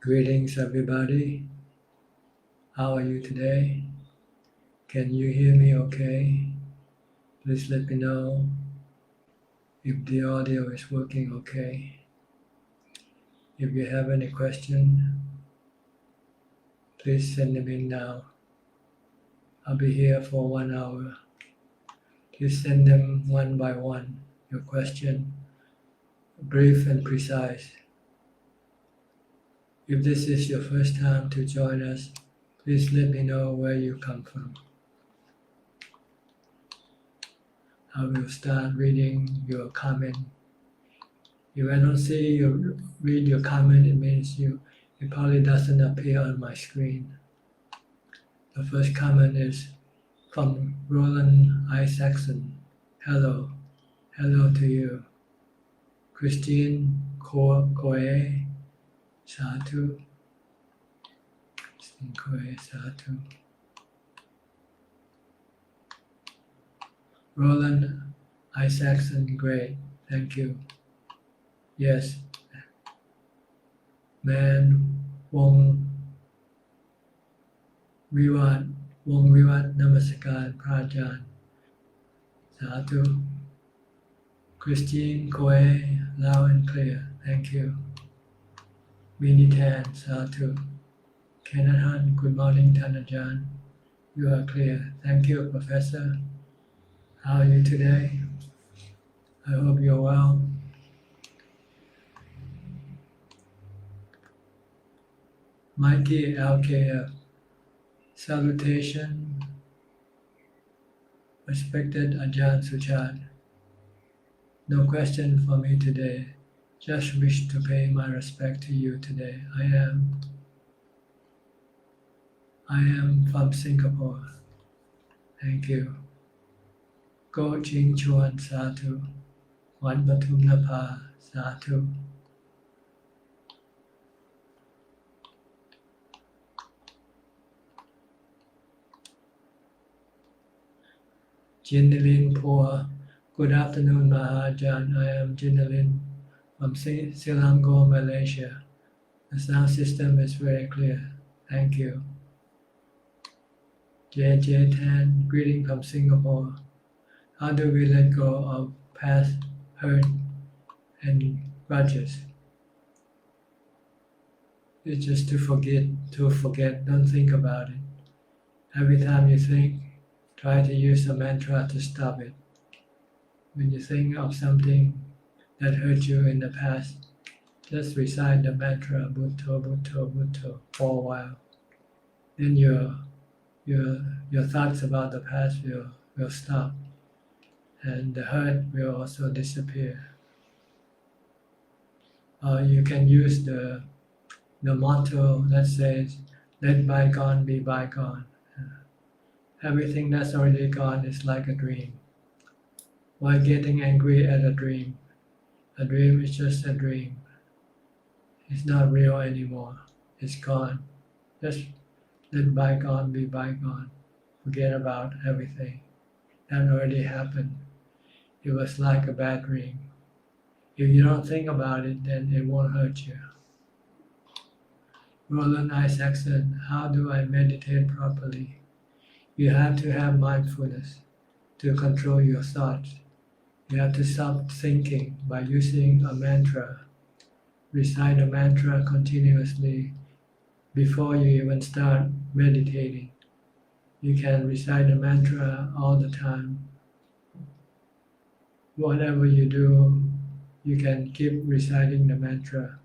Greetings, everybody. How are you today? Can you hear me okay? Please let me know if the audio is working okay. If you have any question, please send them in now. I'll be here for 1 hour. Please send them one by one. Your question, brief and precise. If this is your first time to join us, please let me know where you come from. I will start reading your comment. If I don't see you read your comment, it means it probably doesn't appear on my screen. The first comment is from Roland Isaacson. Hello. Hello to you. Christine Koe. Satu. Christine Koe. Satu. Roland Isaacson, great. Thank you. Yes. Man Wong Vivat Namaskar Prajan. Satu. Christine Koe, loud and clear. Thank you. Minitan, Satu. Kenahan, good morning, Tanajan. You are clear. Thank you, Professor. How are you today? I hope you're well. Mikey LKF. Salutation. Respected Ajahn Suchart. No question for me today. Just wish to pay my respect to you today. I am from Singapore. Thank you. Go Ching Chuan Satu. Wat Batum Napa Satu. Jinilin Poor. Good afternoon, Mahajan. I am Jinilin from Selangor, Malaysia. The sound system is very clear. Thank you. JJ Tan, greeting from Singapore. How do we let go of past hurt and grudges? It's just to forget, don't think about it. Every time you think, try to use a mantra to stop it. When you think of something that hurt you in the past, just recite the mantra Bhutto, Bhutto, Bhutto for a while. Then your thoughts about the past will stop, and the hurt will also disappear. You can use the motto that says, let bygone be bygone. Everything that's already gone is like a dream. Why getting angry at a dream? A dream is just a dream. It's not real anymore. It's gone. Just let bygone be bygone. Forget about everything that already happened. It was like a bad dream. If you don't think about it, then it won't hurt you. Roland Isaacson, how do I meditate properly? You have to have mindfulness to control your thoughts. You have to stop thinking by using a mantra. Recite a mantra continuously before you even start meditating. You can recite a mantra all the time. Whatever you do, you can keep reciting the mantra.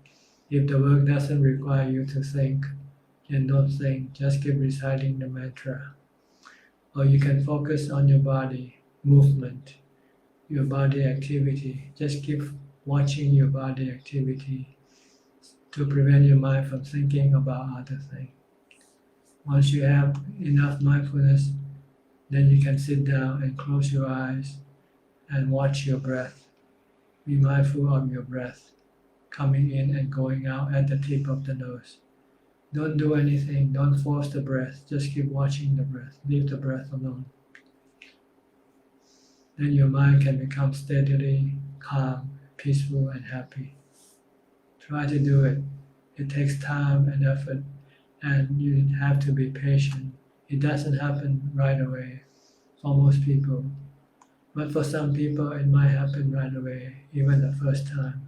If the work doesn't require you to think, then don't think, just keep reciting the mantra. Or you can focus on your body, movement, your body activity. Just keep watching your body activity to prevent your mind from thinking about other things. Once you have enough mindfulness, then you can sit down and close your eyes and watch your breath. Be mindful of your breath coming in and going out at the tip of the nose. Don't do anything, don't force the breath, just keep watching the breath. Leave the breath alone. Then your mind can become steadily calm, peaceful, and happy. Try to do it It takes time and effort, and you have to be patient. It doesn't happen right away for most people, but for some people it might happen right away, even the first time,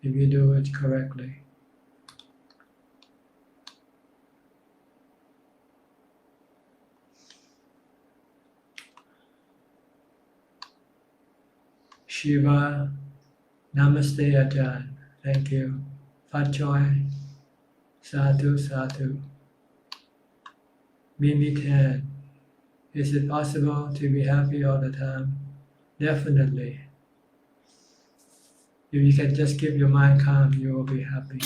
if you do it correctly. Shiva, Namaste Ajahn. Thank you. Fat Choi, Sadhu Sadhu. Mimi Tan, is it possible to be happy all the time? Definitely. If you can just keep your mind calm, you will be happy.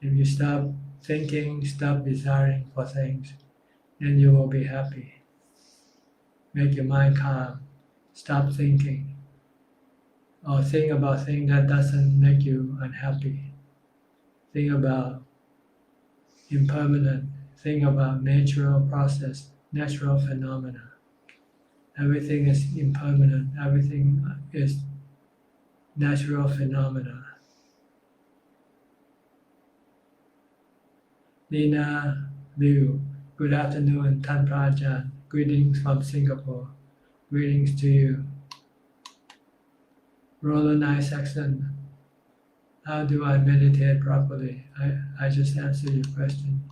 If you stop thinking, stop desiring for things, then you will be happy. Make your mind calm. Stop thinking. Or think about things that doesn't make you unhappy. Think about impermanent. Think about natural process, natural phenomena. Everything is impermanent. Everything is natural phenomena. Lina Liu, good afternoon, Tan Prajan. Greetings from Singapore. Greetings to you. Roland Isaacson, how do I meditate properly? I just answered your question.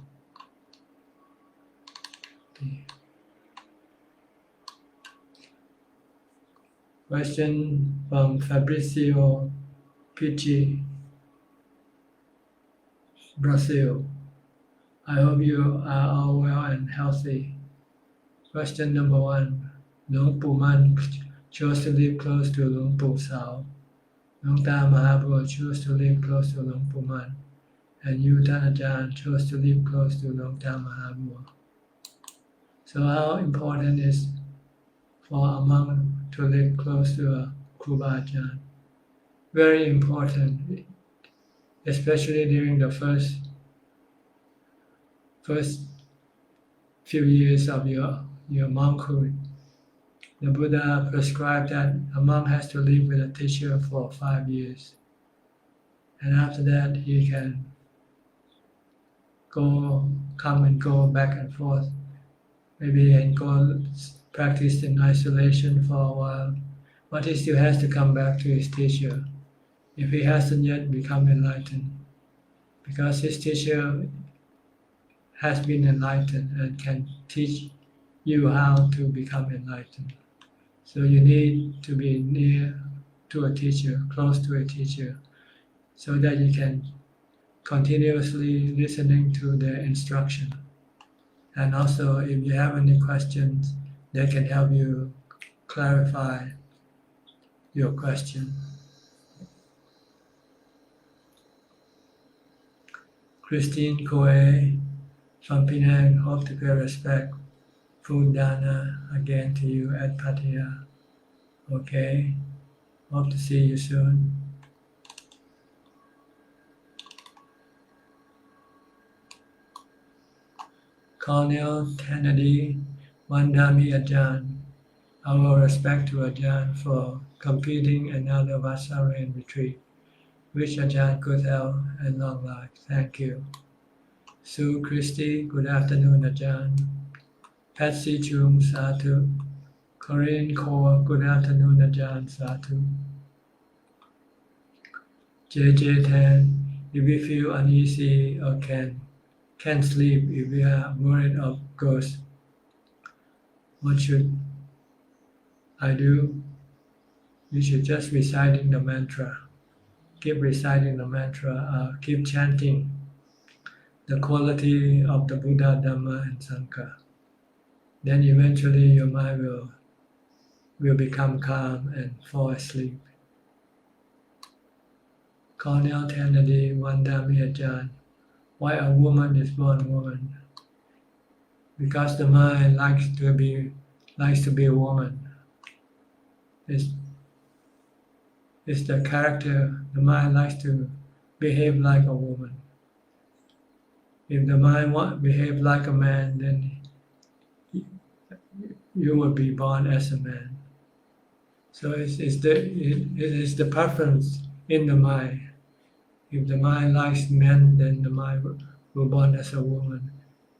Okay. Question from Fabrizio Pichi, Brazil. I hope you are all well and healthy. Question number 1. Luang Pu Man chose to live close to Luang Pu Sao. Luang Ta Mahaprabhu chose to live close to Luang Pu Man. And you, Tan Ajahn, chose to live close to Luang Ta Mahaprabhu. So how important is for a monk to live close to a Kruba Ajahn? Very important, especially during the first few years of your monkhood. The Buddha prescribed that a monk has to live with a teacher for 5 years. And after that, he can come and go back and forth. Maybe he can go practice in isolation for a while. But he still has to come back to his teacher if he hasn't yet become enlightened. Because his teacher has been enlightened and can teach you how to become enlightened. So you need to be near to a teacher, close to a teacher, so that you can continuously listening to their instruction. And also, if you have any questions, they can help you clarify your question. Christine Coe from Penang, hope to pay respect. Food dana again to you at Pattaya. Okay, hope to see you soon. Colonel Kennedy, Vandami Ajahn. Our respect to Ajahn for completing another Vasarian retreat. Wish Ajahn good health and long life. Thank you. Sue Christie, good afternoon, Ajahn. Patsy Chung, Sadhu. Corinne Kaur, good afternoon, Ajahn, Sadhu. JJ Tan, if we feel uneasy or can't sleep, if we are worried of ghosts, what should I do? You should just reciting the mantra. Keep reciting the mantra, keep chanting the quality of the Buddha, Dhamma, and Sangha. Then eventually your mind will become calm and fall asleep. Cornell Kennedy, Vandami Ajahn. Why a woman is born woman? Because the mind likes to be a woman. It's the character. The mind likes to behave like a woman. If the mind behave like a man, then you will be born as a man. So it is the preference in the mind. If the mind likes men, then the mind will born as a woman.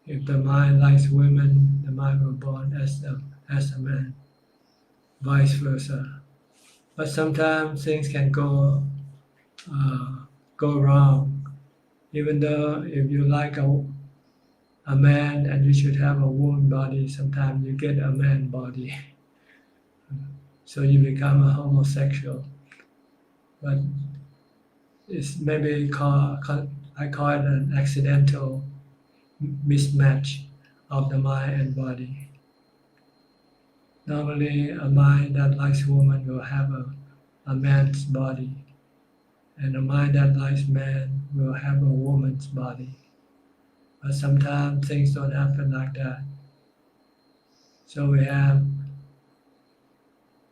If the mind likes women, the mind will born as a man. Vice versa. But sometimes things can go wrong. Even though if you like a man and you should have a woman body, sometimes you get a man body. So you become a homosexual. But it's maybe I call it an accidental mismatch of the mind and body. Normally, a mind that likes woman will have a man's body, and a mind that likes man will have a woman's body. But sometimes things don't happen like that. So we have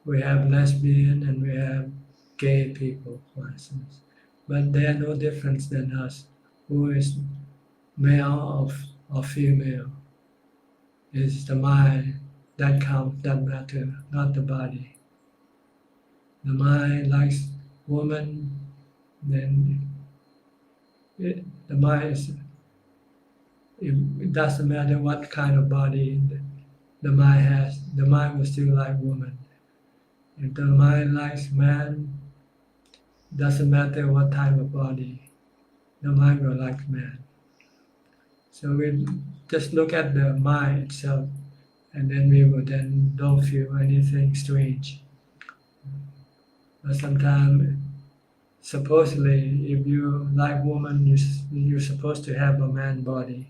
lesbian and we have gay people, for instance. But they are no different than us, who is male or female. It's the mind that counts, that matter, not the body. The mind likes woman, then the mind is, it doesn't matter what kind of body the mind has, the mind will still like woman. If the mind likes man, doesn't matter what type of body, the mind will like man. So we just look at the mind itself, and then we will then don't feel anything strange. But sometimes, supposedly, if you like woman, you're supposed to have a man body.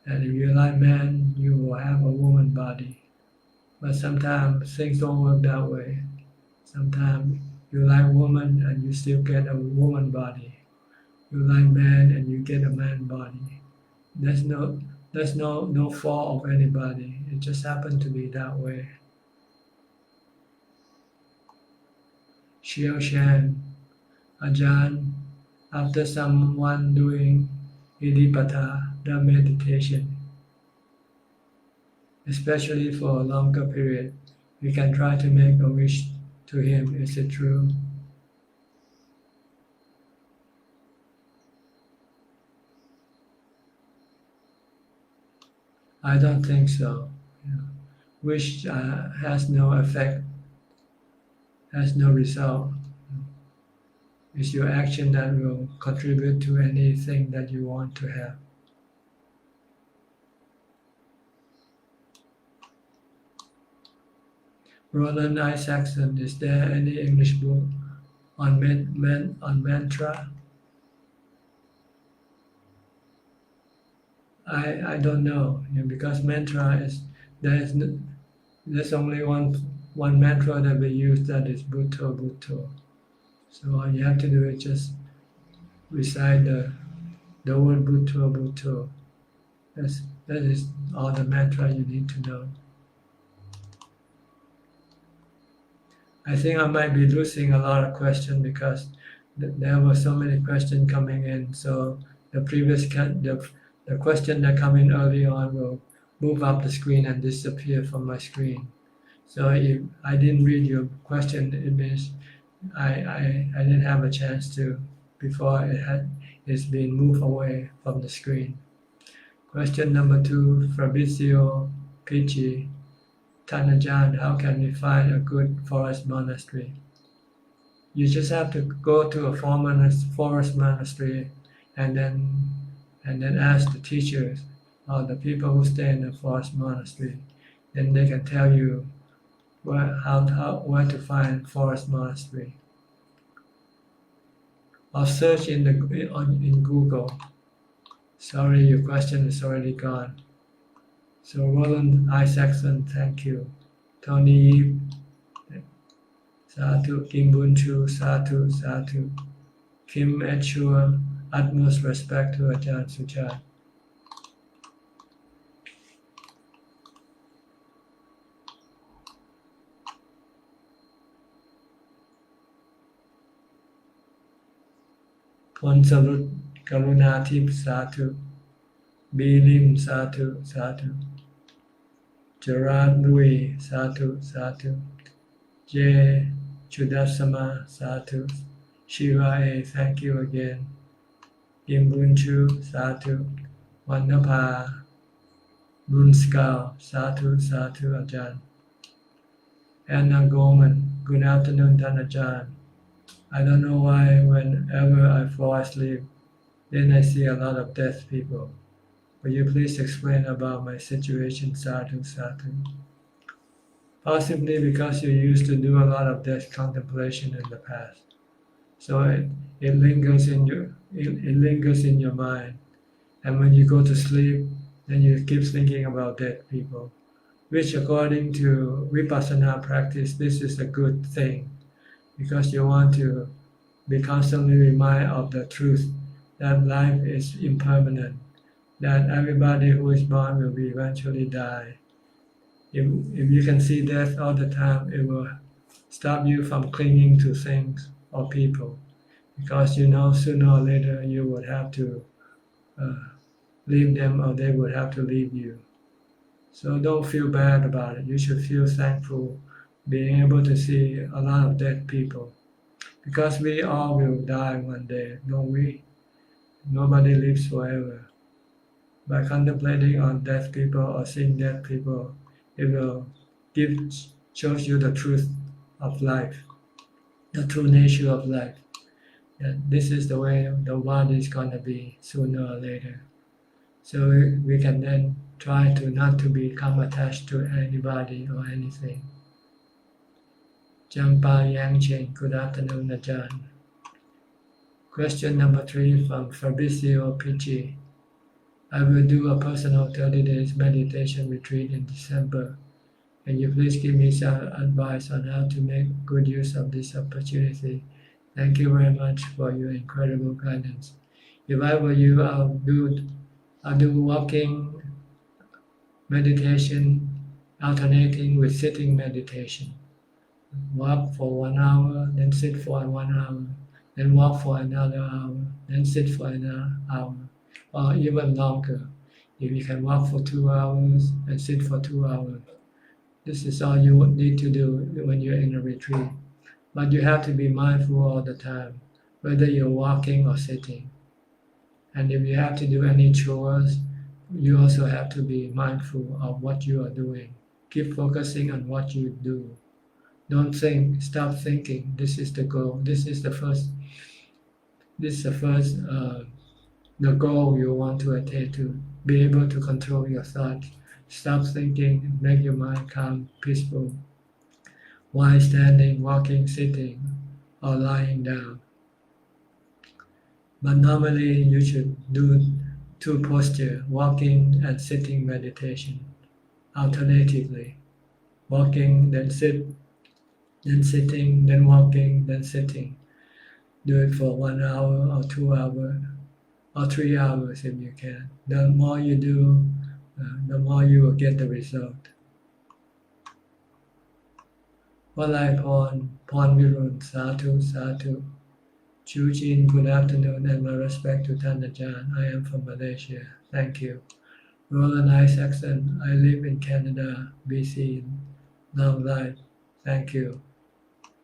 And if you like man, you will have a woman body. But sometimes things don't work that way. Sometimes you like woman and you still get a woman body. You like man and you get a man body. There's no fault of anybody. It just happened to be that way. Xiao Shan, Ajahn, after someone doing Idipata, the meditation, especially for a longer period, we can try to make a wish to him. Is it true? I don't think so. Wish has no effect, has no result. It's your action that will contribute to anything that you want to have. Roland Isaacson, is there any English book on mantra? I don't know, because mantra is there's only one mantra that we use, that is Bhutto Bhutto. So all you have to do is just recite the word Bhutto Bhutto. That is all the mantra you need to know. I think I might be losing a lot of questions because there were so many questions coming in. So the question that come in early on will move up the screen and disappear from my screen. So if I didn't read your question, it means I didn't have a chance to before it's been moved away from the screen. Question number 2, Fabrizio Pichi. Ajahn, how can we find a good forest monastery? You just have to go to a forest monastery and then ask the teachers or the people who stay in the forest monastery. Then they can tell you where to find forest monastery. Or search in Google. Sorry, your question is already gone. So Roland Isaacson, thank you. Tony, Sadhu. Kim Bunchu, Sadhu, Sadhu. Kim Echua, utmost respect to Ajahn Suchart. Ponsarut Karunatip, Sadhu. Bilim, Sadhu, Sadhu. Gerard Louis, Sadhu, Sadhu. J. Chudasama, Sadhu. Shiva A, thank you again. Imbunchu, Satu. Wannapa, Brunskal, Satu, Satu, Ajahn. Anna Gorman, good afternoon, Ajahn. I don't know why whenever I fall asleep, then I see a lot of deaf people. Will you please explain about my situation, Sadhu, Sadhu? Possibly because you used to do a lot of death contemplation in the past. So it lingers in your mind. And when you go to sleep, then you keep thinking about dead people, which according to Vipassana practice, this is a good thing because you want to be constantly reminded of the truth that life is impermanent, that everybody who is born will be eventually die. If you can see death all the time, it will stop you from clinging to things or people, because you know sooner or later you would have to leave them or they would have to leave you. So don't feel bad about it. You should feel thankful being able to see a lot of dead people, because we all will die one day, don't we? Nobody lives forever. By contemplating on dead people or seeing dead people, it will shows you the truth of life, the true nature of life. And this is the way the world is going to be sooner or later. So we can then try to not to become attached to anybody or anything. Jampa Yangchen, good afternoon, Ajahn. Question number 3 from Fabrizio Pichi. I will do a personal 30 days meditation retreat in December. Can you please give me some advice on how to make good use of this opportunity? Thank you very much for your incredible guidance. If I were you, I'll do walking meditation alternating with sitting meditation. Walk for 1 hour, then sit for 1 hour, then walk for another hour, then sit for another hour, or even longer. If you can walk for 2 hours and sit for 2 hours, this is all you would need to do when you're in a retreat. But you have to be mindful all the time, whether you're walking or sitting. And if you have to do any chores, you also have to be mindful of what you are doing. Keep focusing on what you do. Don't think, stop thinking. This is the goal. The goal you want to attain to. Be able to control your thoughts. Stop thinking, make your mind calm, peaceful, while standing, walking, sitting, or lying down. But normally you should do 2 postures, walking and sitting meditation, alternatively. Walking, then sit, then sitting, then walking, then sitting. Do it for 1 hour or 2 hours or 3 hours if you can. The more you do, the more you will get the result. Walai Pon Virun, Sadhu, Sadhu. Chu Jin, good afternoon and my respect to Tan Ajahn. I am from Malaysia. Thank you. Roland Isaacson, I live in Canada, BC. Long life. Thank you.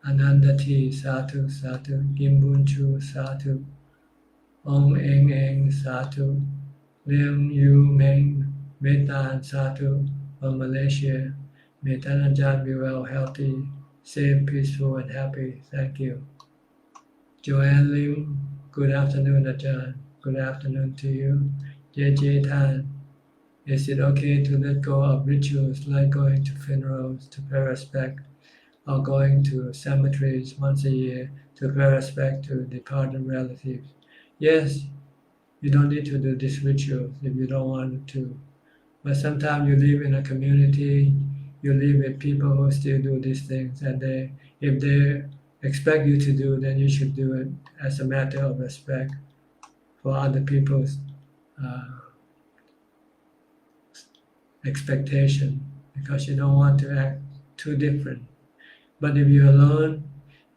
Ananda T, Sadhu, Sadhu. Gimbun Chu, Sadhu. Ong Eng Eng, Sadhu. Liam Yu Meng, Metan, Sadhu, from Malaysia. May Tan Ajahn be well, healthy, safe, peaceful, and happy. Thank you. Joanne Lim, good afternoon, Ajahn. Good afternoon to you. JJ Tan, is it okay to let go of rituals like going to funerals to pay respect, or going to cemeteries once a year to pay respect to departed relatives? Yes, you don't need to do these rituals if you don't want to. But sometimes you live in a community, you live with people who still do these things, and if they expect you to do, then you should do it as a matter of respect for other people's expectation, because you don't want to act too different. But if you're alone,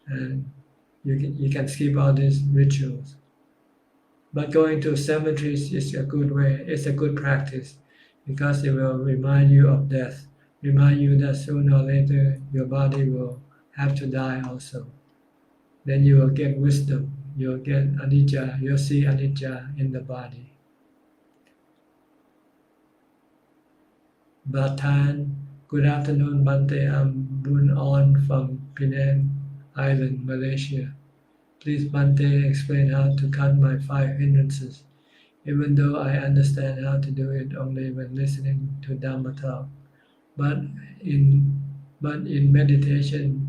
and you can skip all these rituals. But going to cemeteries is a good way. It's a good practice, because it will remind you of death, remind you that sooner or later your body will have to die also. then you will get wisdom. You will get anicca. You'll see anicca in the body. Batan, good afternoon, Bante. I'm Bun On from Penang Island, Malaysia. Please, Bante, explain how to cut my 5 hindrances, even though I understand how to do it only when listening to Dhamma talk. But in meditation,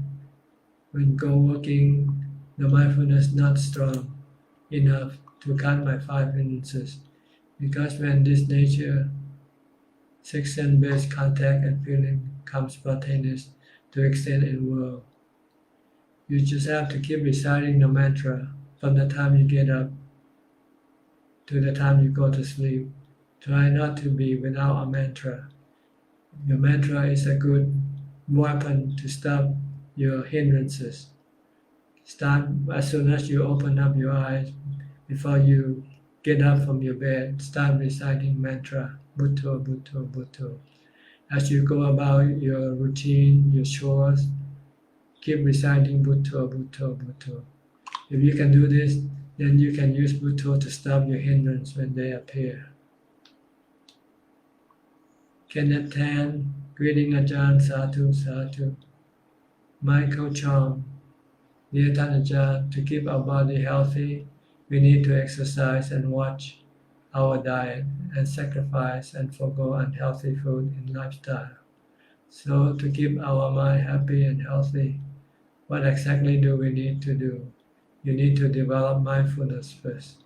when go working, the mindfulness not strong enough to cut my 5 hindrances, because when this nature, 6 sense-based contact and feeling comes spontaneous to extend in world, you just have to keep reciting the mantra from the time you get up to the time you go to sleep. Try not to be without a mantra. Your mantra is a good weapon to stop your hindrances. Start as soon as you open up your eyes, before you get up from your bed, start reciting mantra, Bhutto, Bhutto, Bhutto. As you go about your routine, your chores, keep reciting Bhutto, Bhutto, Bhutto. If you can do this, then you can use Bhutto to stop your hindrance when they appear. Kenneth Tan, greeting Ajahn, Sadhu, Sadhu. Michael Chong, dear Ajahn, to keep our body healthy, we need to exercise and watch our diet and sacrifice and forgo unhealthy food in lifestyle. So to keep our mind happy and healthy, what exactly do we need to do? You need to develop mindfulness first.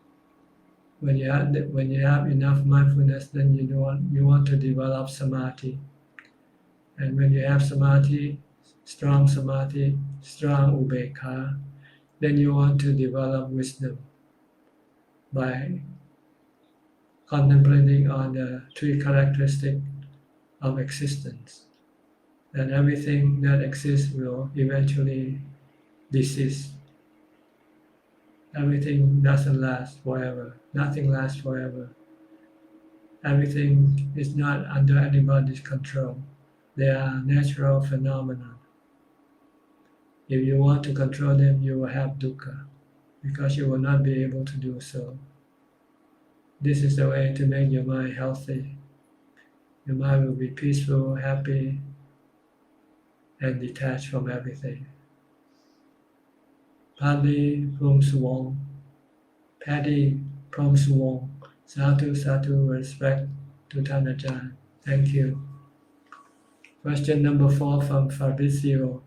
When you have enough mindfulness, then you want to develop samadhi. And when you have samadhi, strong upekkha, then you want to develop wisdom by contemplating on the 3 characteristics of existence. That everything that exists will eventually cease. Everything doesn't last forever. Nothing lasts forever. Everything is not under anybody's control. They are natural phenomena. If you want to control them, you will have dukkha, because you will not be able to do so. This is the way to make your mind healthy. Your mind will be peaceful, happy, and detached from everything. Paddy from Suwon, Paddy from Suwon, Sadhu, Sadhu, respect to Ajahn. Thank you. Question number 4 from Fabrizio.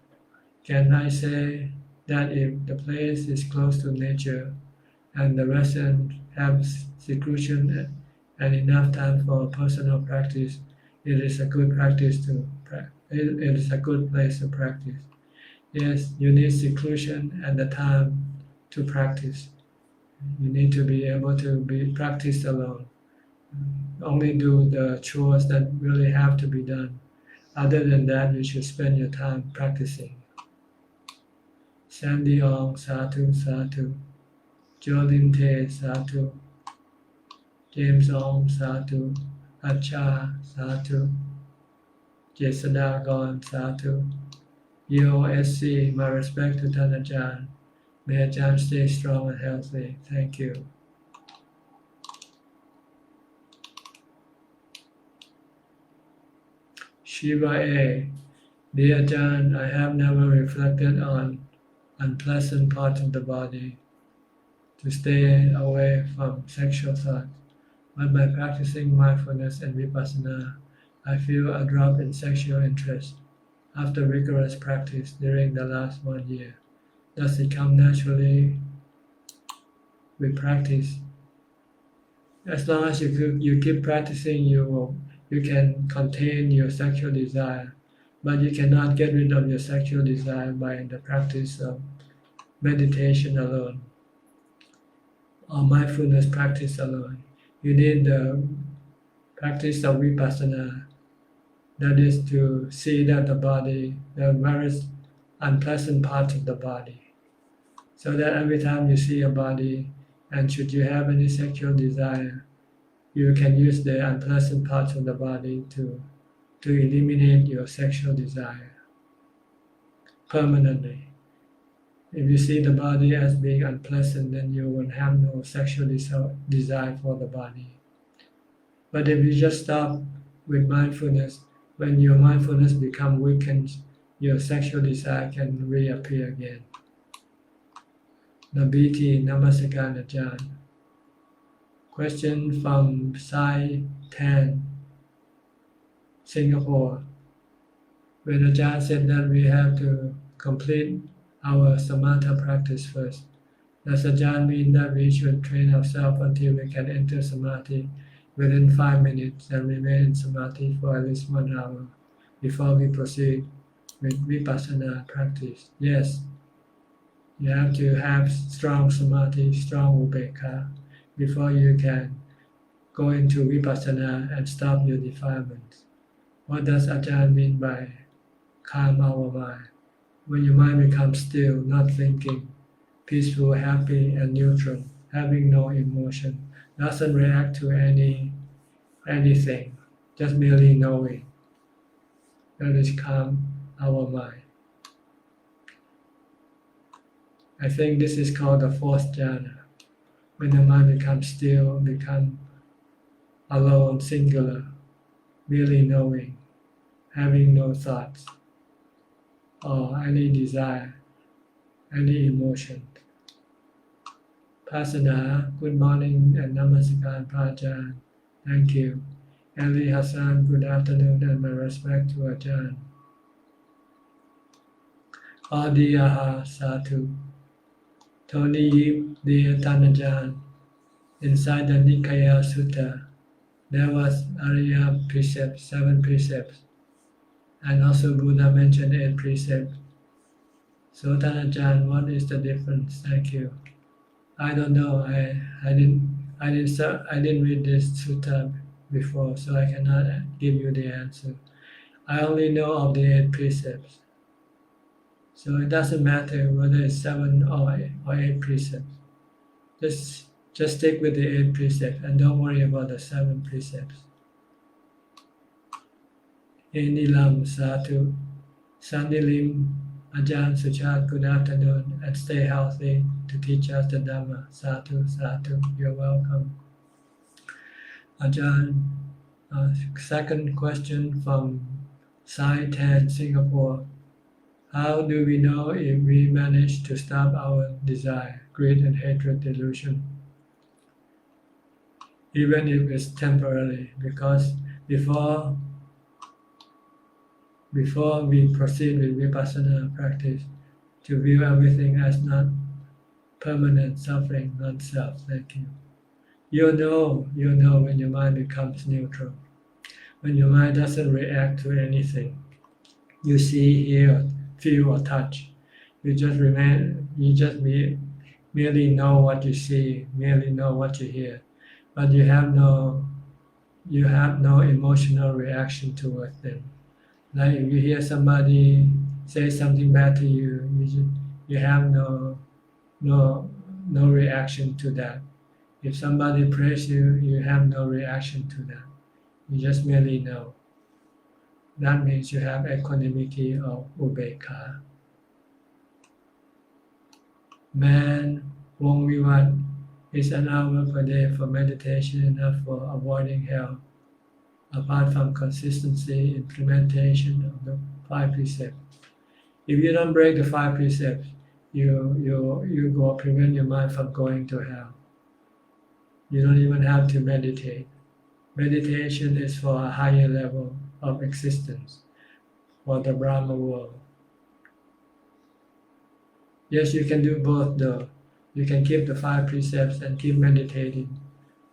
Can I say that if the place is close to nature and the resident have seclusion and enough time for personal practice, it is a good place to practice? Yes, you need seclusion and the time to practice. You need to be able to practice alone. Only do the chores that really have to be done. Other than that, you should spend your time practicing. Sandy Ong, Sadhu, Sadhu. Jolin Te, Sadhu. James Ong, Sadhu. Acha, Sadhu. Jesadagon, Sadhu. EOSC, my respect to Ajahn. May Ajahn stay strong and healthy. Thank you. Shiva A. Dear Ajahn, I have never reflected on unpleasant parts of the body to stay away from sexual thoughts. But by practicing mindfulness and vipassana, I feel a drop in sexual interest after rigorous practice during the last 1 year. Does it come naturally with practice? As long as you keep practicing, you can contain your sexual desire, but you cannot get rid of your sexual desire by the practice of meditation alone or mindfulness practice alone. You need the practice of vipassana. That is to see that the various unpleasant parts of the body. So that every time you see a body, and should you have any sexual desire, you can use the unpleasant parts of the body to eliminate your sexual desire permanently. If you see the body as being unpleasant, then you will have no sexual desire for the body. But if you just stop with mindfulness, when your mindfulness becomes weakened, your sexual desire can reappear again. Nabiti Namaskar Ajahn. Question from Sai Tan, Singapore. When Ajahn said that we have to complete our samatha practice first, does Ajahn mean that we should train ourselves until we can enter samadhi within 5 minutes and remain in samadhi for at least 1 hour before we proceed with vipassana practice? Yes, you have to have strong samadhi, strong upekkha before you can go into vipassana and stop your defilements. What does Ajahn mean by calm our mind? When your mind becomes still, not thinking, peaceful, happy, and neutral, having no emotion, doesn't react to anything, just merely knowing. That is calm our mind. I think this is called the fourth jhana. When the mind becomes still, become alone, singular, merely knowing, having no thoughts or any desire, any emotion. Pasana, good morning and namaskar Prajan. Thank you. Ali Hassan, good afternoon and my respect to Ajahn. Adiyaha Satu. Tony Yip, dear Tanajan. Inside the Nikaya Sutta, there was Arya precepts, 7 precepts, and also Buddha mentioned 8 precepts. So Tanajan, what is the difference? Thank you. I don't know. I didn't read this sutta before, so I cannot give you the answer. I only know of the 8 precepts. So it doesn't matter whether it's 7 or 8 precepts. Just stick with the 8 precepts and don't worry about the 7 precepts. Enilam Satu, Sandilim, Ajahn Suchart, good afternoon and stay healthy to teach us the Dhamma. Satu, Satu, you're welcome. Ajahn, second question from Sai Tan, Singapore. How do we know if we manage to stop our desire, greed and hatred delusion? Even if it's temporarily, because before we proceed with vipassana practice, to view everything as not permanent suffering, non-self. Thank you. You know when your mind becomes neutral, when your mind doesn't react to anything. You see, hear, feel, or touch. You just merely know what you see, merely know what you hear, but you have no emotional reaction towards them. Like if you hear somebody say something bad to you, you have no reaction to that. If somebody praise you, you have no reaction to that. You just merely know. That means you have equanimity or upekkha. Man, Wong Vivat, is an hour per day for meditation enough for avoiding hell, apart from consistency implementation of the 5 precepts. If you don't break the 5 precepts, you go prevent your mind from going to hell. You don't even have to meditate. Meditation is for a higher level of existence, for the Brahma world. Yes, you can do both though. You can keep the 5 precepts and keep meditating.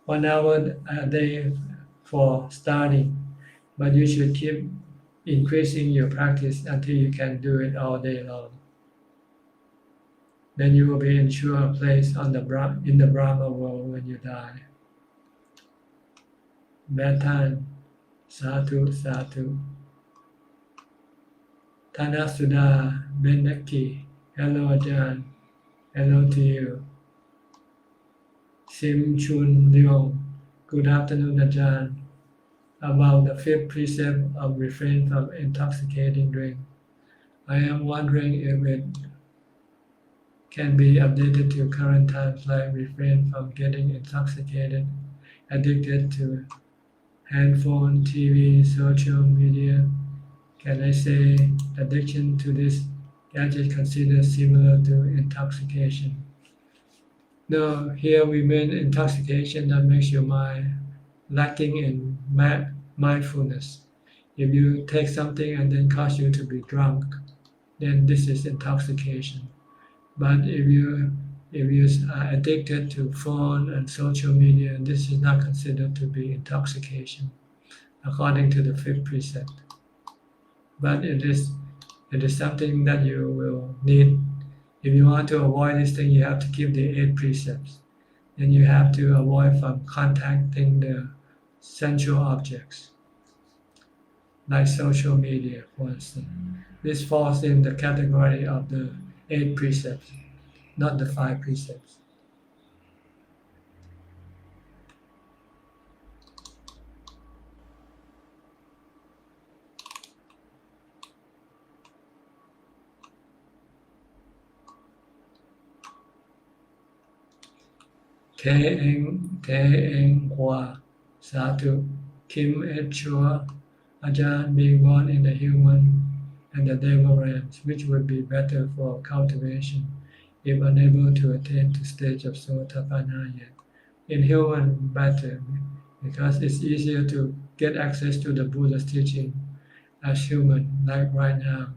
1 hour a day for starting, but you should keep increasing your practice until you can do it all day long. Then you will be ensured a place in the Brahma world when you die. Batan, Satu, Satu. Tanasuda Benaki, hello Ajahn, hello to you. Sim Chun Leong, good afternoon Ajahn. About the 5th precept of refrain from intoxicating drink, I am wondering if it can be updated to current times, like refrain from getting intoxicated, addicted to handphone, TV, social media. Can I say addiction to this gadget considered similar to intoxication? No, here we mean intoxication that makes your mind lacking in mindfulness. If you take something and then cause you to be drunk, then this is intoxication. But if you are addicted to phone and social media, this is not considered to be intoxication, according to the fifth precept. But it is something that you will need. If you want to avoid this thing, you have to keep the 8 precepts. Then you have to avoid from contacting the sensual objects, like social media, for instance. This falls in the category of the 8 precepts, not the 5 precepts. Thế anh Hoa Satu Kim et Chua Ajahn being born in the human and the devil realms, which would be better for cultivation if unable to attain to stage of Sotapanna yet. In human, better, because it's easier to get access to the Buddha's teaching as human, like right now.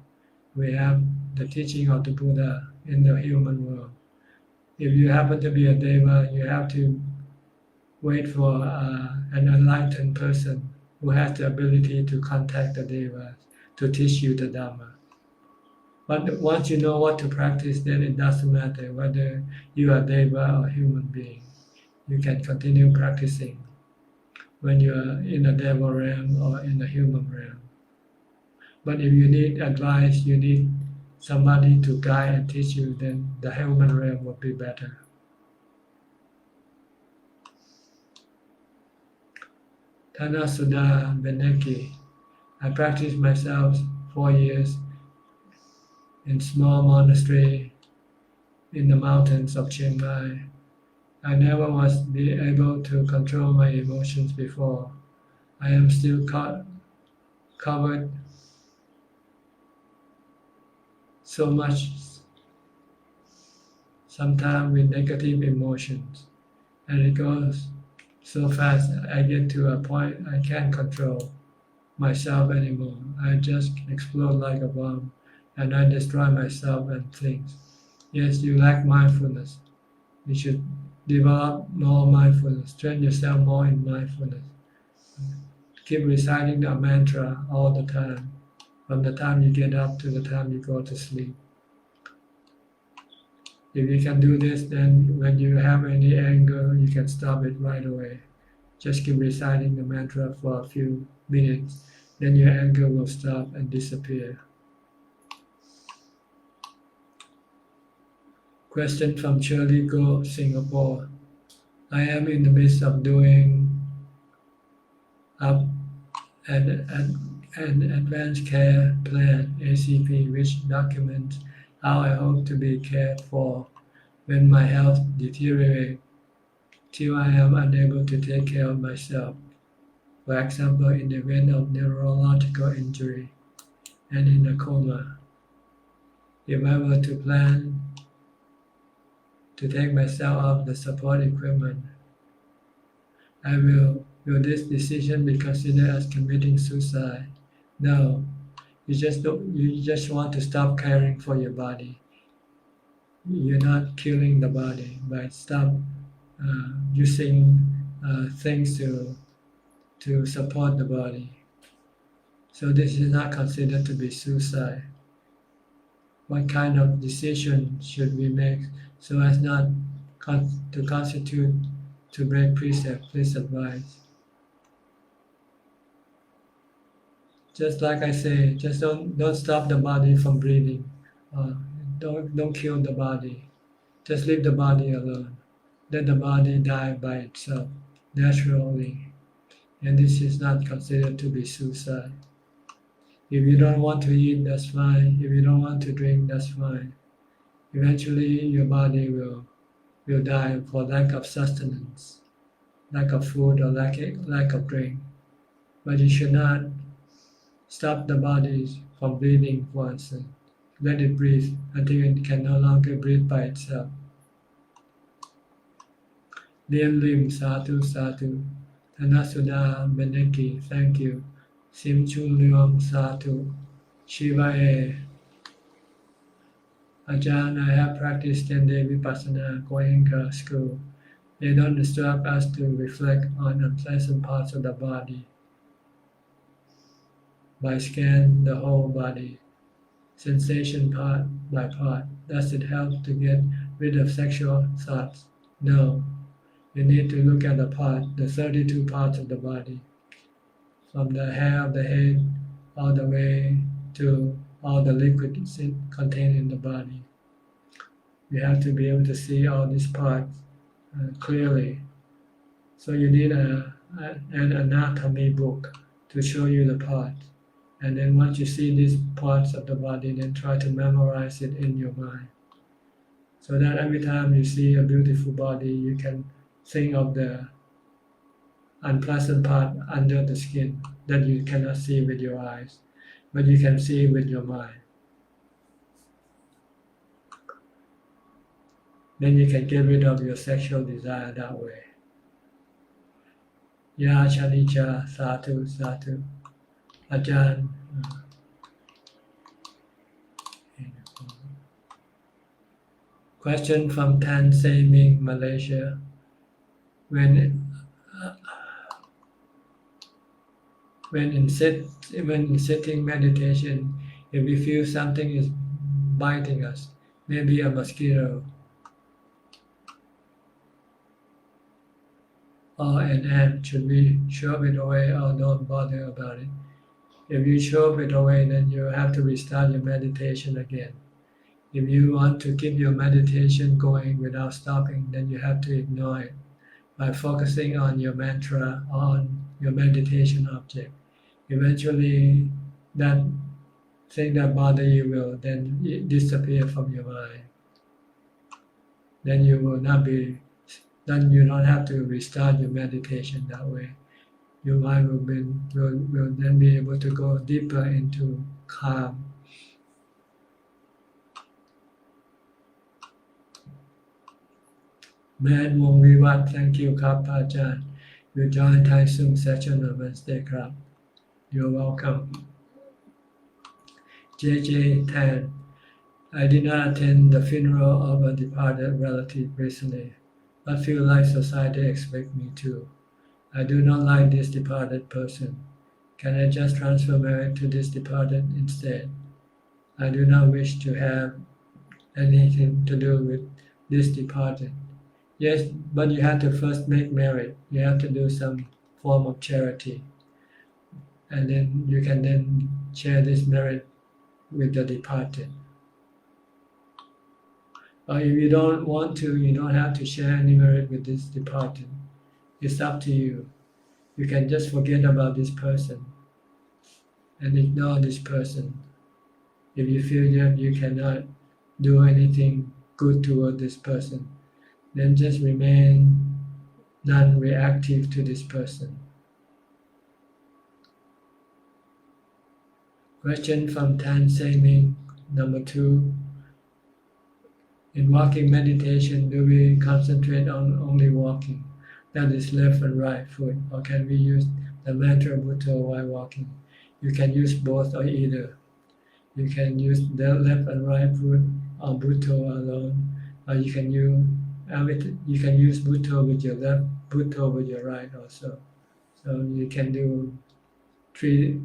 We have the teaching of the Buddha in the human world. If you happen to be a deva, you have to wait for an enlightened person who has the ability to contact the devas to teach you the Dhamma. But once you know what to practice, then it doesn't matter whether you are deva or human being. You can continue practicing when you are in the deva realm or in the human realm. But if you need advice, you need somebody to guide and teach you, then the human realm would be better. Thanasuda Beneki. I practiced myself 4 years in small monastery in the mountains of Chiang Mai. I never was be able to control my emotions before. I am still covered so much sometimes with negative emotions, and it goes so fast. I get to a point I can't control myself anymore. I just explode like a bomb, and I destroy myself and things. Yes, you lack mindfulness. You should develop more mindfulness. Train yourself more in mindfulness. Keep reciting the mantra all the time, from the time you get up to the time you go to sleep. If you can do this, then when you have any anger, you can stop it right away. Just keep reciting the mantra for a few minutes, then your anger will stop and disappear. Question from Shirley Go, Singapore. I am in the midst of doing up an advanced care plan, ACP, which documents how I hope to be cared for when my health deteriorates till I am unable to take care of myself. For example, in the event of neurological injury and in a coma. If I were to plan to take myself off the support equipment, will this decision be considered as committing suicide? No, you just want to stop caring for your body. You're not killing the body, but stop using things to support the body. So this is not considered to be suicide. What kind of decision should we make so as not to constitute to break precept? Please advise. Just like I say, just don't stop the body from breathing. Don't kill the body. Just leave the body alone. Let the body die by itself naturally. And this is not considered to be suicide. If you don't want to eat, that's fine. If you don't want to drink, that's fine. Eventually, your body will die for lack of sustenance, lack of food, or lack of drink. But you should not stop the body from breathing for instance. Let it breathe until it can no longer breathe by itself. Lim Lim Satu Satu. Thanasuda Beneki, thank you. Sim Chung Leong Satu. Shiva A. Ajahn, I have practiced 10-day Vipassana going to school. They don't instruct us to reflect on unpleasant parts of the body by scan the whole body, sensation part by part. Does it help to get rid of sexual thoughts? No. You need to look at the 32 parts of the body, from the hair of the head all the way to all the liquid contained in the body. You have to be able to see all these parts clearly. So you need an anatomy book to show you the parts. And then once you see these parts of the body, then try to memorize it in your mind. So that every time you see a beautiful body, you can think of the unpleasant part under the skin that you cannot see with your eyes, but you can see with your mind. Then you can get rid of your sexual desire that way. Ya Chanicha Satu Satu. Ajahn. Question from Tan Se Ming, Malaysia. When in sitting meditation, if we feel something is biting us, maybe a mosquito or an ant, should we shove it away or don't bother about it? If you shove it away, then you have to restart your meditation again. If you want to keep your meditation going without stopping, then you have to ignore it by focusing on your mantra, on your meditation object. Eventually, that thing that bothers you will then disappear from your mind. Then you don't have to restart your meditation that way. Your mind will then be able to go deeper into calm. Man Wong Vivat, thank you ครับ Ajahn. You joined Thai Zoom session on Wednesday ครับ You're welcome. JJ Tan. I did not attend the funeral of a departed relative recently, but feel like society expects me to. I do not like this departed person. Can I just transfer merit to this departed instead? I do not wish to have anything to do with this departed. Yes, but you have to first make merit. You have to do some form of charity. And then you can then share this merit with the departed. Or if you don't want to, you don't have to share any merit with this departed. It's up to you. You can just forget about this person and ignore this person. If you feel that you cannot do anything good toward this person, then just remain non-reactive to this person. Question from Tan Seming, number 2. In walking meditation, do we concentrate on only walking? That is left and right foot, or can we use the mantra Bhutto while walking? You can use both or either. You can use the left and right foot or Bhutto alone, or you can use Bhutto with your left, Bhutto with your right also. So you can do three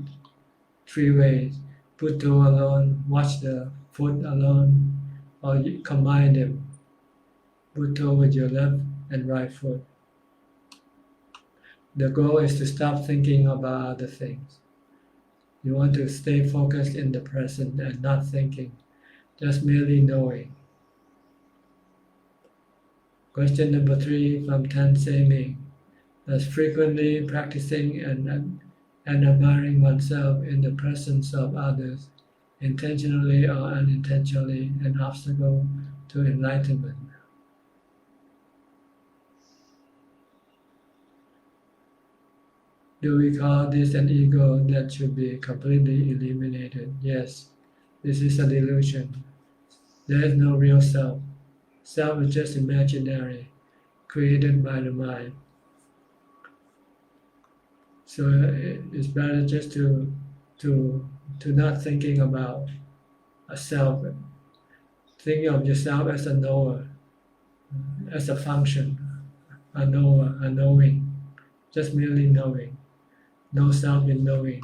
ways. Bhutto alone, watch the foot alone, or you combine them. Bhutto with your left and right foot. The goal is to stop thinking about other things. You want to stay focused in the present and not thinking, just merely knowing. Question number 3 from Tan Se-ming. Does frequently practicing and admiring oneself in the presence of others, intentionally or unintentionally, an obstacle to enlightenment. Do we call this an ego that should be completely eliminated? Yes, this is a delusion. There is no real self. Self is just imaginary, created by the mind. So it's better just to not thinking about a self. Think of yourself as a knower, as a function, a knower, a knowing, just merely knowing. No self in knowing.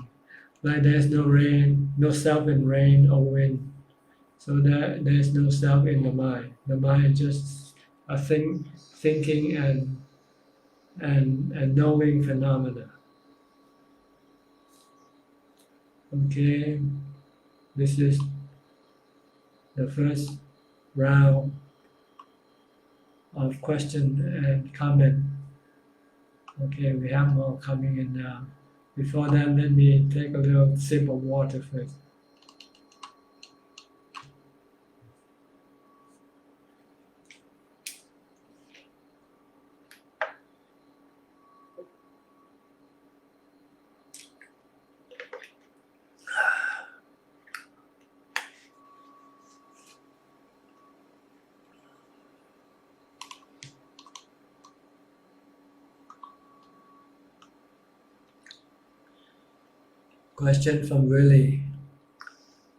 Like there's no rain, no self in rain or wind. So there's no self in the mind. The mind is just a thinking and knowing phenomena. Okay, this is the first round of question and comment. Okay, we have more coming in now. Before that, let me take a little sip of water first. Question from Willie.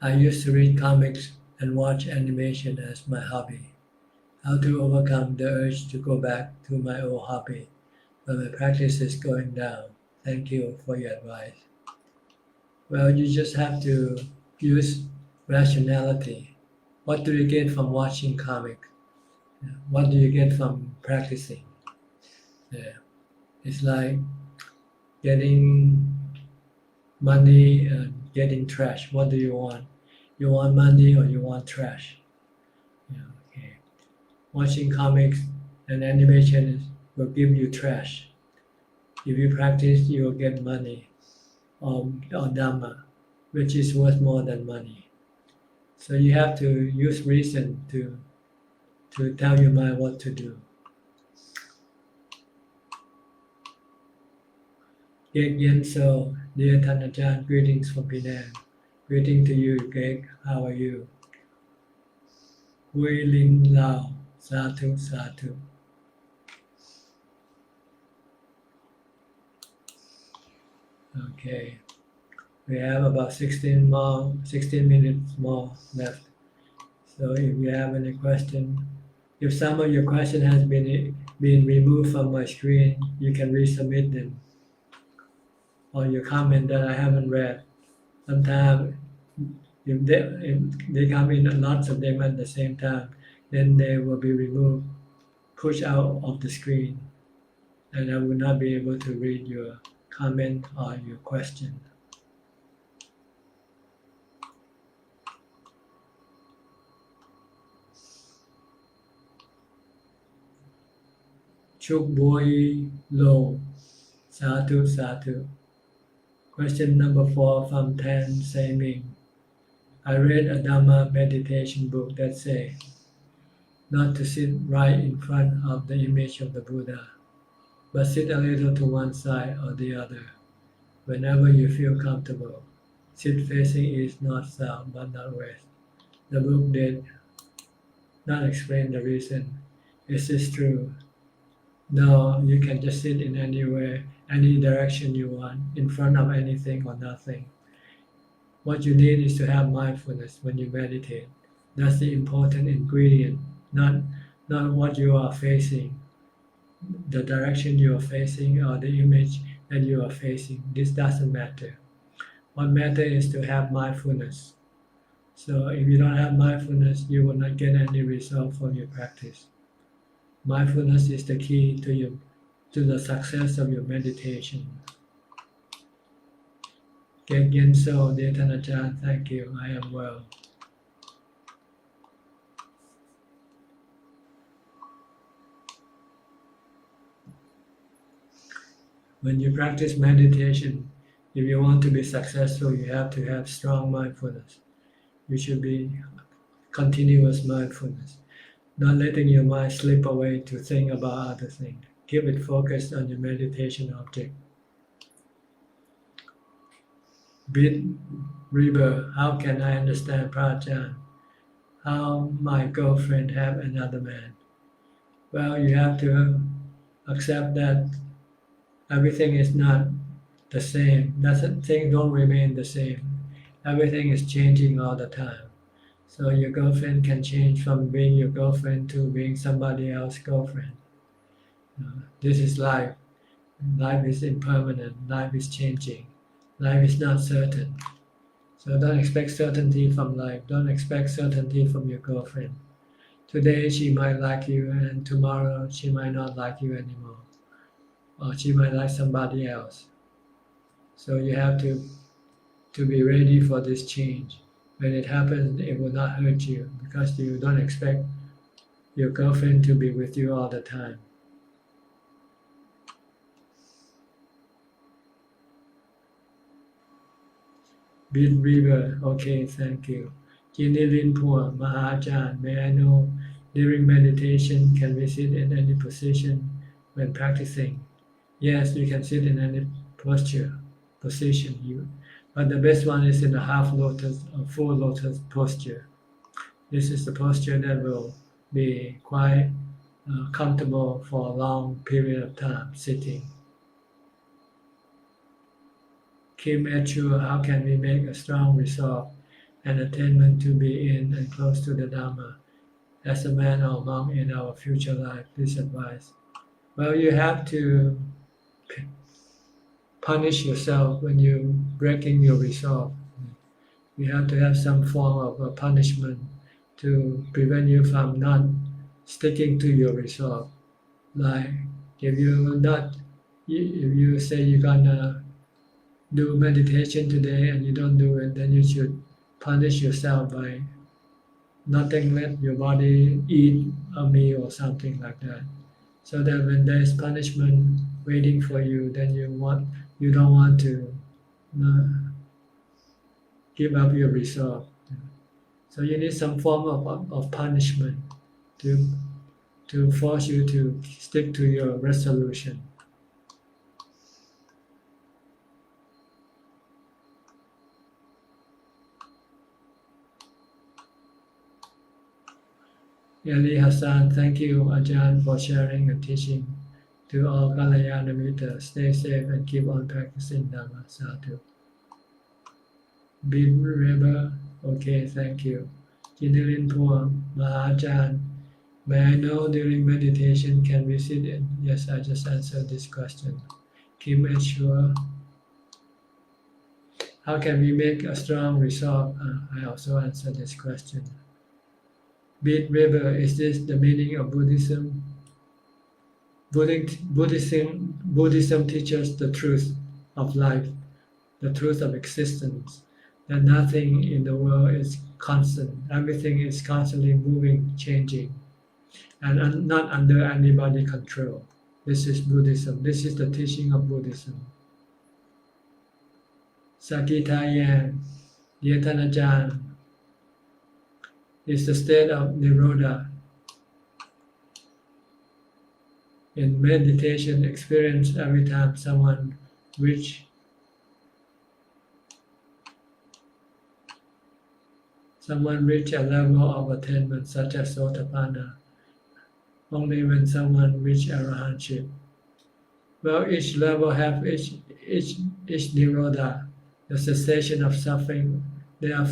I used to read comics and watch animation as my hobby. How to overcome the urge to go back to my old hobby when my practice is going down? Thank you for your advice. Well, you just have to use rationality. What do you get from watching comics? What do you get from practicing? Yeah. It's like getting money and getting trash. What do you want? You want money or you want trash? Yeah, okay. Watching comics and animation will give you trash. If you practice, you will get money or Dhamma, which is worth more than money. So you have to use reason to tell your mind what to do. Gek Yen So, dear Ajahn, greetings from Penang. Greeting to you, Gek. How are you? Hui Ling Lao, Satu Satu. Okay, we have about 16 minutes more left. So if you have any question, if some of your question has been removed from my screen, you can resubmit them. Or your comment that I haven't read. Sometimes if they come in lots of them at the same time, then they will be removed, pushed out of the screen, and I will not be able to read your comment or your question. Chuk Boi Lo, Satu Satu. Question number 4 from Tan Saiming. I read a Dhamma meditation book that says not to sit right in front of the image of the Buddha, but sit a little to one side or the other, whenever you feel comfortable. Sit facing east, north, south, but not west. The book did not explain the reason. Is this true? No, you can just sit in anywhere, any direction you want, in front of anything or nothing. What you need is to have mindfulness when you meditate. That's the important ingredient, not what you are facing, the direction you are facing or the image that you are facing. This doesn't matter. What matters is to have mindfulness. So if you don't have mindfulness, you will not get any result from your practice. Mindfulness is the key to the success of your meditation. Gek Yen So, dear Ajahn, thank you. I am well. When you practice meditation, if you want to be successful, you have to have strong mindfulness. You should be continuous mindfulness. not letting your mind slip away to think about other things. Keep it focused on your meditation object. Beat River, how can I understand Prajna? How my girlfriend have another man? Well, you have to accept that everything is not the same. Things don't remain the same. Everything is changing all the time. So your girlfriend can change from being your girlfriend to being somebody else's girlfriend. This is life. Life is impermanent. Life is changing. Life is not certain. So don't expect certainty from life. Don't expect certainty from your girlfriend. Today she might like you and tomorrow she might not like you anymore. Or she might like somebody else. So you have to be ready for this change. When it happens, it will not hurt you because you don't expect your girlfriend to be with you all the time. Beat River, okay, thank you. Jinilin Pua, Ajahn, may I know during meditation can we sit in any position when practicing? Yes, you can sit in any position. But the best one is in a half lotus or full lotus posture. This is the posture that will be quite comfortable for a long period of time sitting. Kim Achua, how can we make a strong resolve and attainment to be in and close to the Dhamma as a man or monk in our future life? Please advise. Well, you have to punish yourself when you're breaking your resolve. You have to have some form of a punishment to prevent you from not sticking to your resolve. Like if you say you're gonna do meditation today and you don't do it, then you should punish yourself by not let your body eat a meal or something like that. So that when there is punishment waiting for you, then you don't want to give up your resolve. So you need some form of punishment to force you to stick to your resolution. Eli Hassan, thank you, Ajahn, for sharing and teaching to all Kalyana Mitta. Stay safe and keep on practicing Dhamma. Sadhu. Beat River, okay, thank you. Jinilin Puang, Ajahn, may I know during meditation can we sit in? Yes, I just answered this question. Kim Ashua, how can we make a strong resolve? I also answered this question. Beat River, is this the meaning of Buddhism? Buddhism teaches the truth of life, the truth of existence, that nothing in the world is constant. Everything is constantly moving, changing, and not under anybody's control. This is Buddhism. This is the teaching of Buddhism. Sakitayan, Yetanajan, is the state of Nirodha. In meditation experience, every time someone reach a level of attainment such as Sotapanna, only when someone reach Arahantship. Well, each level have each Nirodha, the cessation of suffering. There are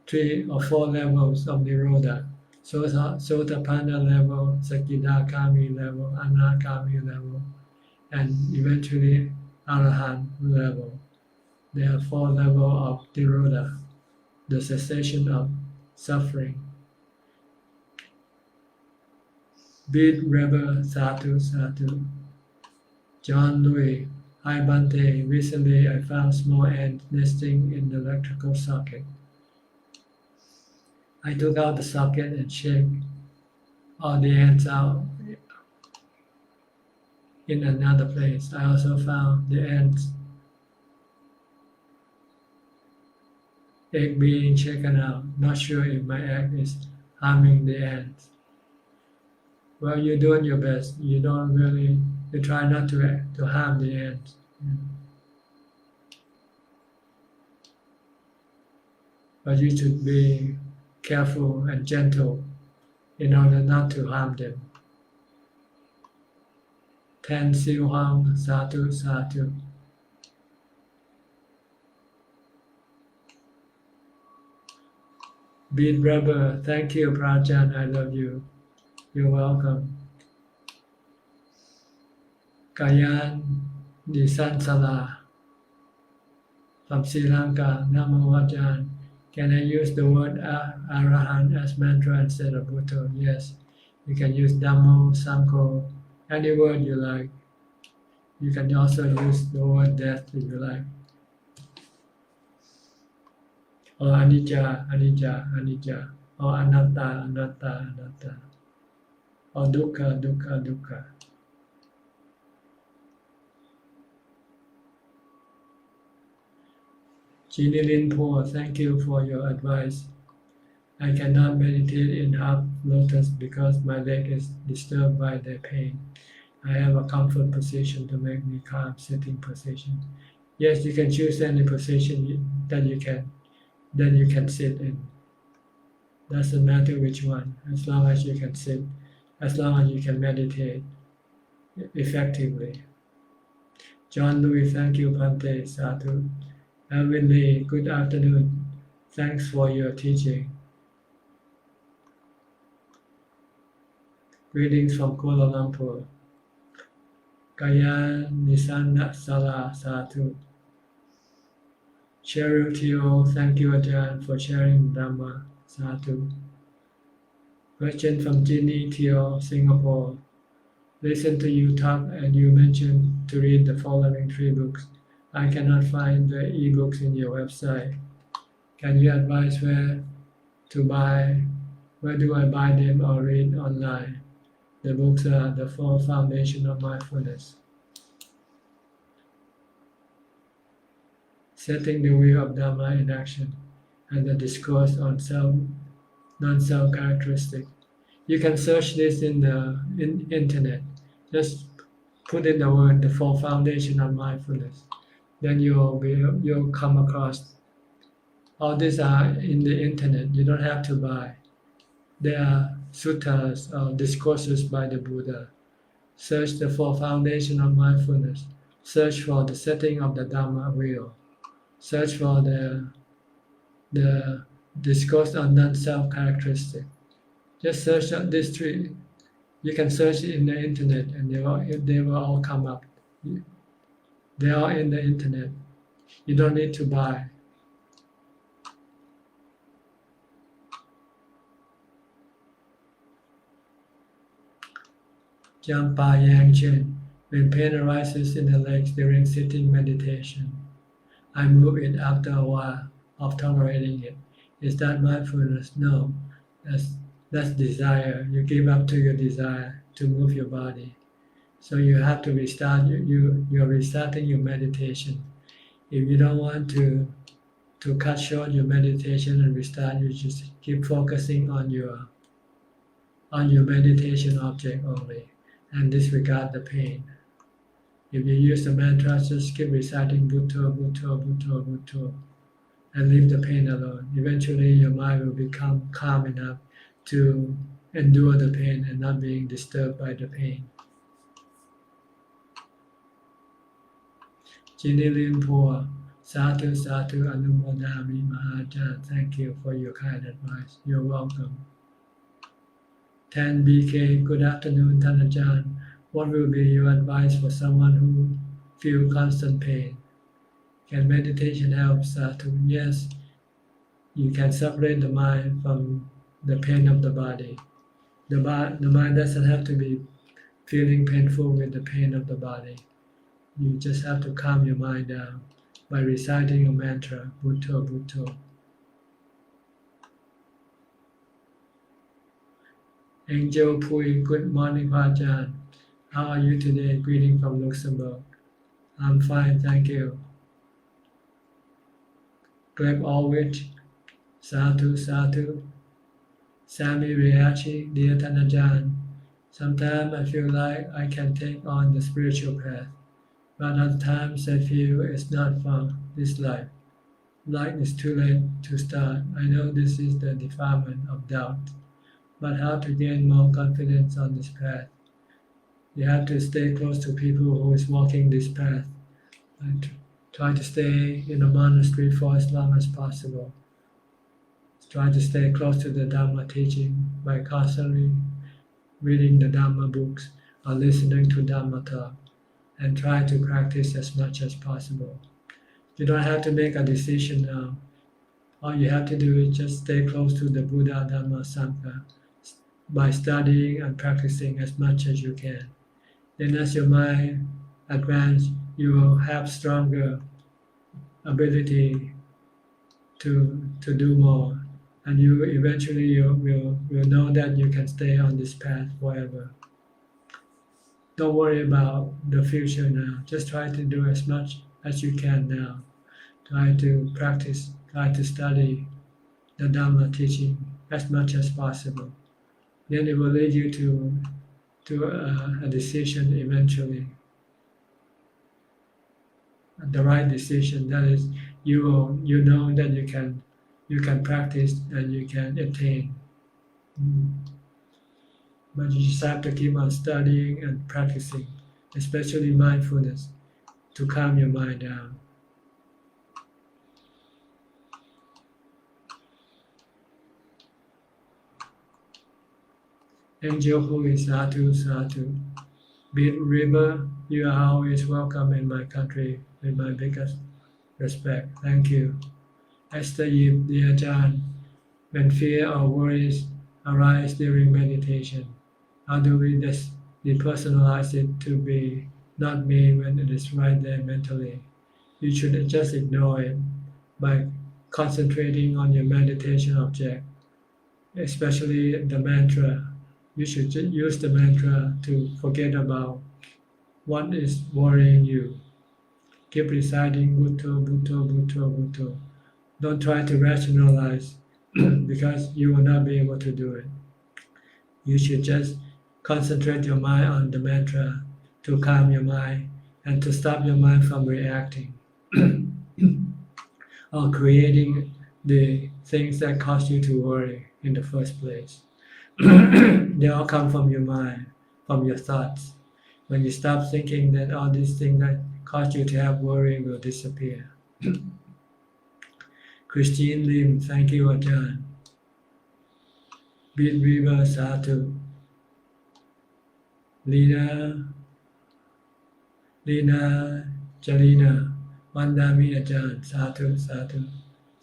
3 or 4 levels of Nirodha. Sotapanna level, Sakidakami level, Anakami level, and eventually Arahant level. There are 4 levels of Nirodha, the cessation of suffering. Beat River, Sadhu, Sadhu. John Louis, hi Bante, recently I found small ants nesting in the electrical socket. I took out the socket and shake all the ants out in another place. I also found the ants egg being shaken out. Not sure if my egg is harming the ants. Well, you're doing your best. You try not to harm the ants. But you should be careful and gentle in order not to harm them. Ten Siu Hong, Satu, Satu. Beat Rubber, thank you, Prajan, I love you. You're welcome. Kayan Nisansala from Sri Lanka, Namo Wat Yannasangwararam. Can I use the word Arahant as mantra instead of Buddha? Yes. You can use Dhamma, Sangho, any word you like. You can also use the word death if you like. Or Anicca, Anicca, Anicca. Or Anatta, Anatta, Anatta. Or Dukkha, Dukkha, Dukkha. Jinilin Po, thank you for your advice. I cannot meditate in half lotus because my leg is disturbed by the pain. I have a comfort position to make me calm, sitting position. Yes, you can choose any position that you can sit in. Doesn't matter which one, as long as you can sit, as long as you can meditate effectively. John Louis, thank you, Pante, Sadhu. Alvin Lee, good afternoon. Thanks for your teaching. Greetings from Kuala Lumpur. Kaya Nisana Sala Satu. Cheryl Teo, thank you, Ajahn, for sharing Dhamma. Satu. Question from Ginny Teo, Singapore. Listen to you talk and you mentioned to read the following 3 books. I cannot find the e-books in your website. Can you advise where to buy? Where do I buy them or read online? The books are The 4 Foundations of Mindfulness, Setting the Wheel of Dhamma in Action, and the Discourse on Non-Self Characteristic. You can search this in the internet. Just put in the word The 4 Foundations of Mindfulness. Then you'll come across. All these are in the internet. You don't have to buy. They are suttas or discourses by the Buddha. Search the 4 Foundations of Mindfulness. Search for the setting of the Dhamma wheel. Search for the discourse on non-self characteristic. Just search these 3. You can search in the internet and they will all come up. They are in the internet. You don't need to buy. Jampa Yang Chen. When pain arises in the legs during sitting meditation, I move it after a while of tolerating it. Is that mindfulness? No. That's desire. You give up to your desire to move your body. So you have to restart. You're restarting your meditation. If you don't want to cut short your meditation and restart, you just keep focusing on your meditation object only and disregard the pain. If you use the mantra, just keep reciting Bhutto, Bhutto, Bhutto, Bhutto, and leave the pain alone. Eventually, your mind will become calm enough to endure the pain and not being disturbed by the pain. Jinilin Poor, Satu Satu Anumodami Mahajan, thank you for your kind advice. You're welcome. 10 BK, good afternoon, Tanajan. What will be your advice for someone who feels constant pain? Can meditation help, Satu? Yes, you can separate the mind from the pain of the body. The mind doesn't have to be feeling painful with the pain of the body. You just have to calm your mind down by reciting a mantra, Bhutto, Bhutto. Angel Pui, good morning, Ajahn. How are you today? Greeting from Luxembourg. I'm fine, thank you. Greg Allwich, Satu, Satu. Sammy Riachi, dear Tanajan. Sometimes I feel like I can take on the spiritual path, but other times I feel it's not for this life. Like it's too late to start. I know this is the defilement of doubt, but how to gain more confidence on this path? You have to stay close to people who is walking this path and try to stay in a monastery for as long as possible. Try to stay close to the Dhamma teaching by constantly reading the Dhamma books or listening to Dhamma talk, and try to practice as much as possible. You don't have to make a decision now. All you have to do is just stay close to the Buddha, Dhamma, Sangha by studying and practicing as much as you can. Then as your mind advances, you will have stronger ability to do more, and you eventually will know that you can stay on this path forever. Don't worry about the future now. Just try to do as much as you can now. Try to practice, try to study the Dhamma teaching as much as possible. Then it will lead you to a decision eventually. The right decision, that is, you know that you can practice and you can attain. But you just have to keep on studying and practicing, especially mindfulness, to calm your mind down. Angel who is Sadhu, Sadhu. Beat River, you are always welcome in my country with my biggest respect. Thank you. Esther Yip, dear Ajahn, when fear or worries arise during meditation, how do we depersonalize it to be not me when it is right there mentally? You should just ignore it by concentrating on your meditation object, especially the mantra. You should use the mantra to forget about what is worrying you. Keep reciting Bhutto, Bhutto, Bhutto, Bhutto. Don't try to rationalize because you will not be able to do it. You should just concentrate your mind on the mantra to calm your mind and to stop your mind from reacting or creating the things that cause you to worry in the first place. They all come from your mind, from your thoughts. When you stop thinking, then all these things that cause you to have worry will disappear. Christine Lim, thank you, Ajahn. Beat River, Sadhu. Lina Jalina, Mandami Ajahn, Sadhu, Sadhu.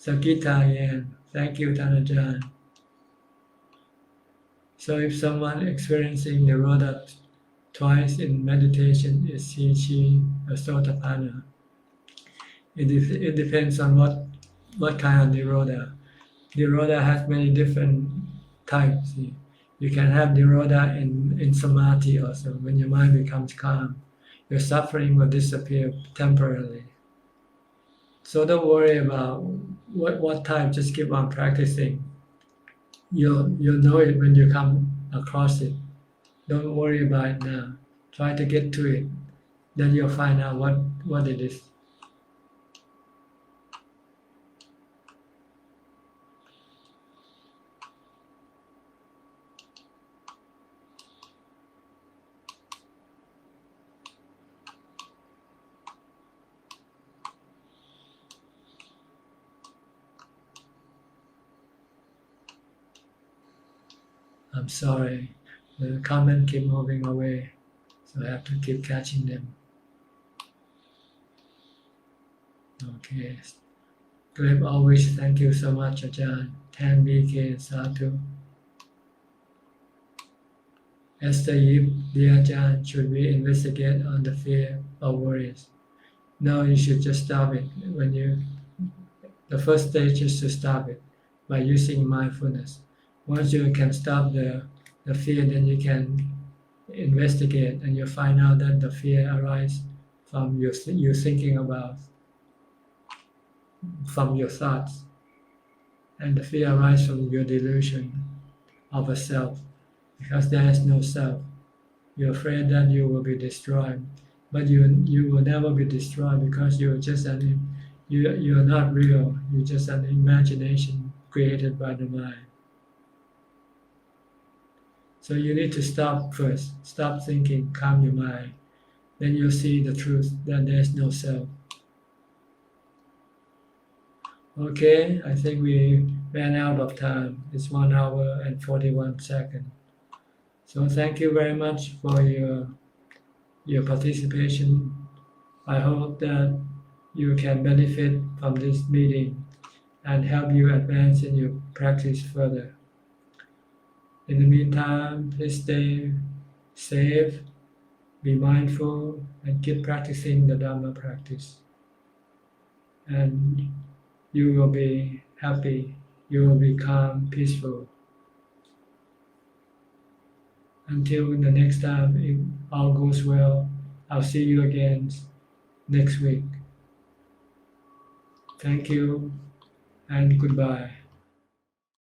Sakita Yan, thank you, Tan Ajahn. So if someone experiencing Nirodha twice in meditation, is she a Sotapanna? It depends on what kind of Nirodha. Nirodha has many different types. You can have Nirodha in Samadhi also, when your mind becomes calm. Your suffering will disappear temporarily. So don't worry about what type, just keep on practicing. You'll know it when you come across it. Don't worry about it now. Try to get to it. Then you'll find out what it is. I'm sorry, the comment keep moving away, so I have to keep catching them. Okay. Gleb always, thank you so much, Ajahn. 10 BK, Sadhu. Esther Yip, dear Ajahn, should we investigate on the fear or worries? No, you should just stop it. The first stage is to stop it by using mindfulness. Once you can stop the fear, then you can investigate, and you find out that the fear arises from you thinking about, from your thoughts, and the fear arises from your delusion of a self, because there is no self. You're afraid that you will be destroyed, but you will never be destroyed because you're just you're not real. You're just an imagination created by the mind. So you need to stop first. Stop thinking, calm your mind. Then you'll see the truth that there's no self. Okay, I think we ran out of time. It's 1 hour and 41 seconds. So thank you very much for your participation. I hope that you can benefit from this meeting and help you advance in your practice further. In the meantime, please stay safe, be mindful, and keep practicing the Dhamma practice. And you will be happy, you will be calm, peaceful. Until the next time, if all goes well, I'll see you again next week. Thank you and goodbye.